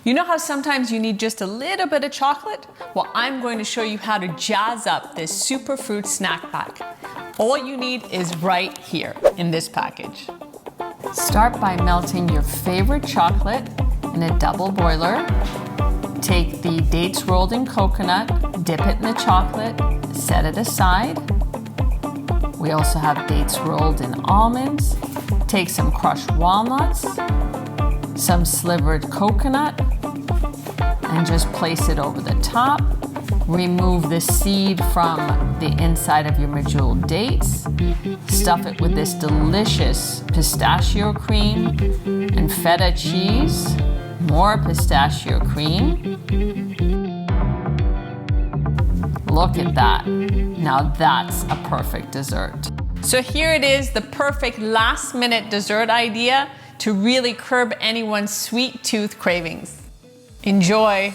You know how sometimes you need just a little bit of chocolate? Well, I'm going to show you how to jazz up this superfruit snack pack. All you need is right here in this package. Start by melting your favorite chocolate in a double boiler. Take the dates rolled in coconut, dip it in the chocolate, set it aside. We also have dates rolled in almonds. Take some crushed walnuts, some slivered coconut, and just place it over the top. Remove the seed from the inside of your Medjool dates. Stuff it with this delicious pistachio cream and feta cheese. More pistachio cream. Look at that. Now that's a perfect dessert. So here it is, the perfect last-minute dessert idea to really curb anyone's sweet tooth cravings. Enjoy.